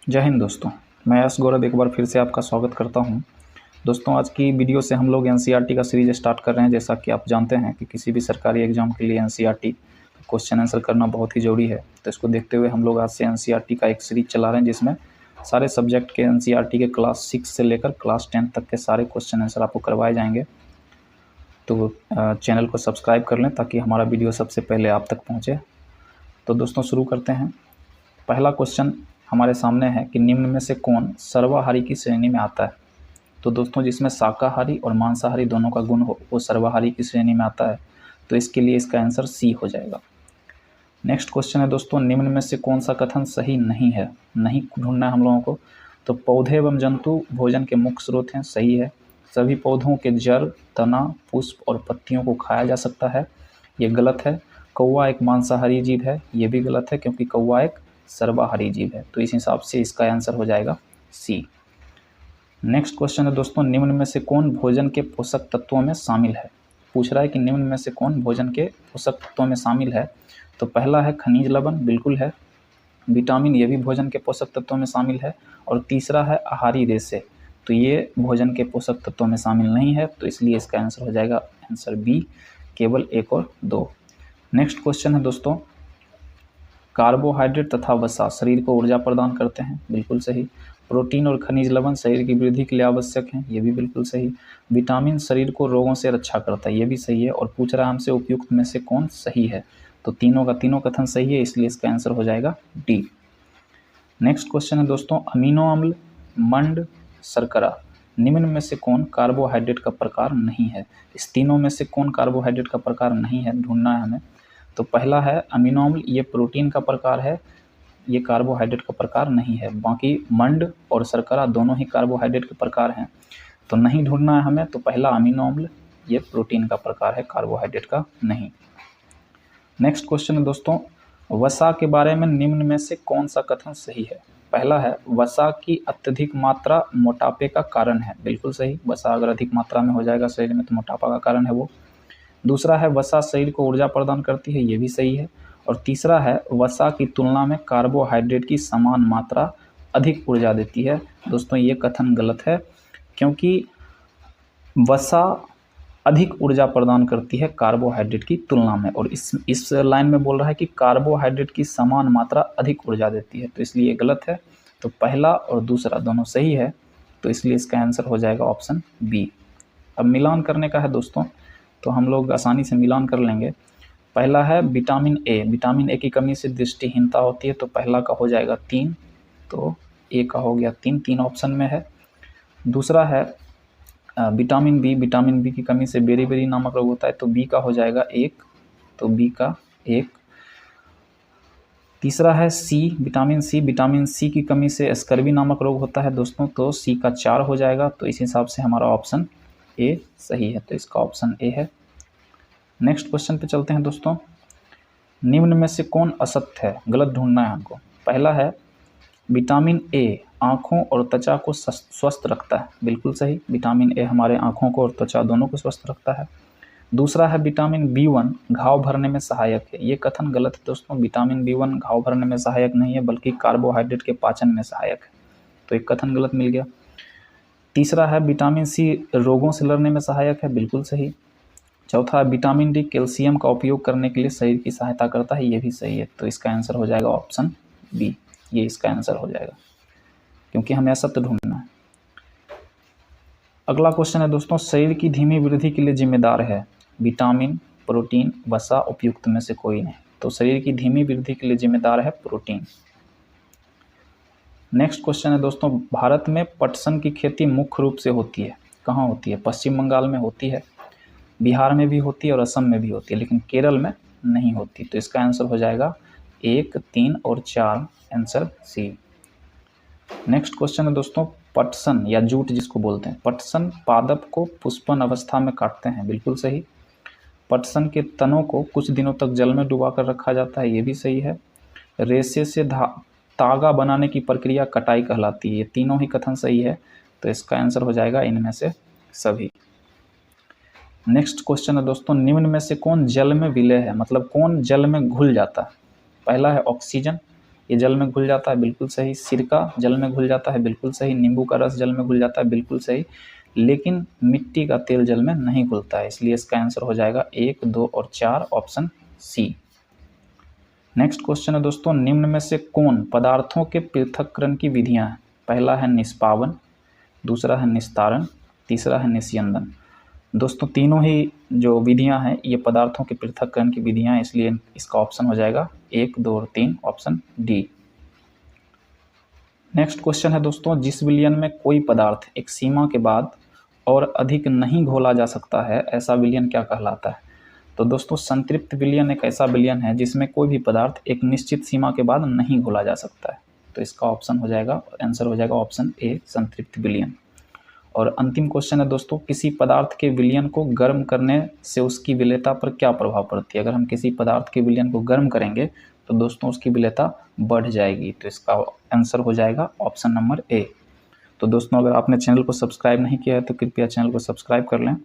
जय हिंद दोस्तों। मैं यश गौरव एक बार फिर से आपका स्वागत करता हूं। दोस्तों, आज की वीडियो से हम लोग एनसीईआरटी का सीरीज स्टार्ट कर रहे हैं। जैसा कि आप जानते हैं कि किसी भी सरकारी एग्जाम के लिए एनसीईआरटी क्वेश्चन आंसर करना बहुत ही ज़रूरी है। तो इसको देखते हुए हम लोग आज से एनसीईआरटी का एक सीरीज चला रहे हैं, जिसमें सारे सब्जेक्ट के एनसीईआरटी के क्लास 6 से लेकर क्लास 10 तक के सारे क्वेश्चन आंसर आपको करवाए जाएंगे। तो चैनल को सब्सक्राइब कर लें ताकि हमारा वीडियो सबसे पहले आप तक पहुँचे। तो दोस्तों, शुरू करते हैं। पहला क्वेश्चन हमारे सामने है कि निम्न में से कौन सर्वाहारी की श्रेणी में आता है। तो दोस्तों, जिसमें शाकाहारी और मांसाहारी दोनों का गुण हो वो सर्वाहारी की श्रेणी में आता है। तो इसके लिए इसका आंसर सी हो जाएगा। नेक्स्ट क्वेश्चन है दोस्तों, निम्न में से कौन सा कथन सही नहीं है। नहीं ढूंढना है हम लोगों को। तो पौधे एवं जंतु भोजन के मुख्य स्रोत हैं, सही है। सभी पौधों के जड़, तना, पुष्प और पत्तियों को खाया जा सकता है, ये गलत है। कौवा एक मांसाहारी जीव है, ये भी गलत है क्योंकि कौवा एक सर्वाहारी जीव है। तो इस हिसाब से इसका आंसर हो जाएगा सी। नेक्स्ट क्वेश्चन है दोस्तों, निम्न में से कौन भोजन के पोषक तत्वों में शामिल है। पूछ रहा है कि निम्न में से कौन भोजन के पोषक तत्वों में शामिल है। तो पहला है खनिज लवण, बिल्कुल है। विटामिन, ये भी भोजन के पोषक तत्वों में शामिल है। और तीसरा है आहारी रेशे, तो ये भोजन के पोषक तत्वों में शामिल नहीं है। तो इसलिए इसका आंसर हो जाएगा आंसर बी, केवल 1 और 2। नेक्स्ट क्वेश्चन है दोस्तों, कार्बोहाइड्रेट तथा वसा शरीर को ऊर्जा प्रदान करते हैं, बिल्कुल सही। प्रोटीन और खनिज लवण शरीर की वृद्धि के लिए आवश्यक हैं, ये भी बिल्कुल सही। विटामिन शरीर को रोगों से रक्षा करता है, ये भी सही है। और पूछ रहा है हमसे उपयुक्त में से कौन सही है। तो तीनों का तीनों कथन सही है, इसलिए इसका आंसर हो जाएगा डी। नेक्स्ट क्वेश्चन है दोस्तों, अमीनो अम्ल, मंड, शर्करा निम्न में से कौन कार्बोहाइड्रेट का प्रकार नहीं है। इस तीनों में से कौन कार्बोहाइड्रेट का प्रकार नहीं है, ढूंढना है हमें। तो पहला है अमीनो अम्ल, ये प्रोटीन का प्रकार है, ये कार्बोहाइड्रेट का प्रकार नहीं है। बाकी मंड और शर्करा दोनों ही कार्बोहाइड्रेट के प्रकार हैं। तो नहीं ढूंढना है हमें। तो पहला अमीनो अम्ल, ये प्रोटीन का प्रकार है, कार्बोहाइड्रेट का नहीं। नेक्स्ट क्वेश्चन है दोस्तों, वसा के बारे में निम्न में से कौन सा कथन सही है। पहला है वसा की अत्यधिक मात्रा मोटापे का कारण है, बिल्कुल सही। वसा अगर अधिक मात्रा में हो जाएगा शरीर में तो मोटापा का कारण है वो। दूसरा है वसा शरीर को ऊर्जा प्रदान करती है, ये भी सही है। और तीसरा है वसा की तुलना में कार्बोहाइड्रेट की समान मात्रा अधिक ऊर्जा देती है। दोस्तों, ये कथन गलत है क्योंकि वसा अधिक ऊर्जा प्रदान करती है कार्बोहाइड्रेट की तुलना में। और इस लाइन में बोल रहा है कि कार्बोहाइड्रेट की समान मात्रा अधिक ऊर्जा देती है, तो इसलिए गलत है। तो पहला और दूसरा दोनों सही है, तो इसलिए इसका आंसर हो जाएगा ऑप्शन बी। अब मिलान करने का है दोस्तों, तो हम लोग आसानी से मिलान कर लेंगे। पहला है विटामिन ए, विटामिन ए की कमी से दृष्टिहीनता होती है, तो पहला का हो जाएगा 3, तो ए का हो गया 3, 3 ऑप्शन में है। दूसरा है विटामिन बी, विटामिन बी की कमी से बेरी-बेरी नामक रोग होता है, तो बी का हो जाएगा 1, तो बी का 1। तीसरा है सी, विटामिन सी, विटामिन सी की कमी से स्कर्वी नामक रोग होता है दोस्तों, तो सी का 4 हो जाएगा। तो इस हिसाब से हमारा ऑप्शन ए सही है, तो इसका ऑप्शन ए है। नेक्स्ट क्वेश्चन पे चलते हैं दोस्तों, निम्न में से कौन असत्य है, गलत ढूंढना है हमको। पहला है विटामिन ए आँखों और त्वचा को स्वस्थ रखता है, बिल्कुल सही। विटामिन ए हमारे आँखों को और त्वचा दोनों को स्वस्थ रखता है। दूसरा है विटामिन B1 घाव भरने में सहायक है, ये कथन गलत है दोस्तों। विटामिन B1 घाव भरने में सहायक नहीं है, बल्कि कार्बोहाइड्रेट के पाचन में सहायक है, तो एक कथन गलत मिल गया। तीसरा है विटामिन सी रोगों से लड़ने में सहायक है, बिल्कुल सही। चौथा, विटामिन डी कैल्शियम का उपयोग करने के लिए शरीर की सहायता करता है, ये भी सही है। तो इसका आंसर हो जाएगा ऑप्शन बी, ये इसका आंसर हो जाएगा क्योंकि हमें सत्य ढूंढना है। अगला क्वेश्चन है दोस्तों, शरीर की धीमी वृद्धि के लिए जिम्मेदार है विटामिन, प्रोटीन, वसा, उपयुक्त में से कोई नहीं। तो शरीर की धीमी वृद्धि के लिए जिम्मेदार है प्रोटीन। नेक्स्ट क्वेश्चन है दोस्तों, भारत में पटसन की खेती मुख्य रूप से होती है, कहाँ होती है। पश्चिम बंगाल में होती है, बिहार में भी होती है और असम में भी होती है, लेकिन केरल में नहीं होती। तो इसका आंसर हो जाएगा 1, 3 और 4, आंसर सी। नेक्स्ट क्वेश्चन है दोस्तों, पटसन या जूट जिसको बोलते हैं, पटसन पादप को पुष्पन अवस्था में काटते हैं, बिल्कुल सही। पटसन के तनों को कुछ दिनों तक जल में डुबा कर रखा जाता है, ये भी सही है। रेशे से तागा बनाने की प्रक्रिया कटाई कहलाती है, ये तीनों ही कथन सही है। तो इसका आंसर हो जाएगा इनमें से सभी। नेक्स्ट क्वेश्चन है दोस्तों, निम्न में से कौन जल में विलय है, मतलब कौन जल में घुल जाता है। पहला है ऑक्सीजन, ये जल में घुल जाता है, बिल्कुल सही। सिरका जल में घुल जाता है, बिल्कुल सही। नींबू का रस जल में घुल जाता है, बिल्कुल सही। लेकिन मिट्टी का तेल जल में नहीं घुलता है, इसलिए इसका आंसर हो जाएगा 1, 2 और 4 ऑप्शन सी। नेक्स्ट क्वेश्चन है दोस्तों, निम्न में से कौन पदार्थों के पृथक्करण की विधियां हैं? पहला है निष्पावन, दूसरा है निस्तारण, तीसरा है निस्यंदन। दोस्तों तीनों ही जो विधियां हैं ये पदार्थों के पृथक्करण की विधियां हैं, इसलिए इसका ऑप्शन हो जाएगा 1, 2 और 3 ऑप्शन डी। नेक्स्ट क्वेश्चन है दोस्तों, जिस विलयन में कोई पदार्थ एक सीमा के बाद और अधिक नहीं घोला जा सकता है, ऐसा विलयन क्या कहलाता है? तो दोस्तों संतृप्त विलयन एक ऐसा विलयन है जिसमें कोई भी पदार्थ एक निश्चित सीमा के बाद नहीं घोला जा सकता है। तो इसका ऑप्शन हो जाएगा, आंसर हो जाएगा ऑप्शन ए, संतृप्त विलयन। और अंतिम क्वेश्चन है दोस्तों, किसी पदार्थ के विलयन को गर्म करने से उसकी विलेयता पर क्या प्रभाव पड़ती है? अगर हम किसी पदार्थ के विलयन को गर्म करेंगे तो दोस्तों उसकी विलेयता बढ़ जाएगी। तो इसका आंसर हो जाएगा ऑप्शन नंबर ए। तो दोस्तों अगर आपने चैनल को सब्सक्राइब नहीं किया है तो कृपया चैनल को सब्सक्राइब कर लें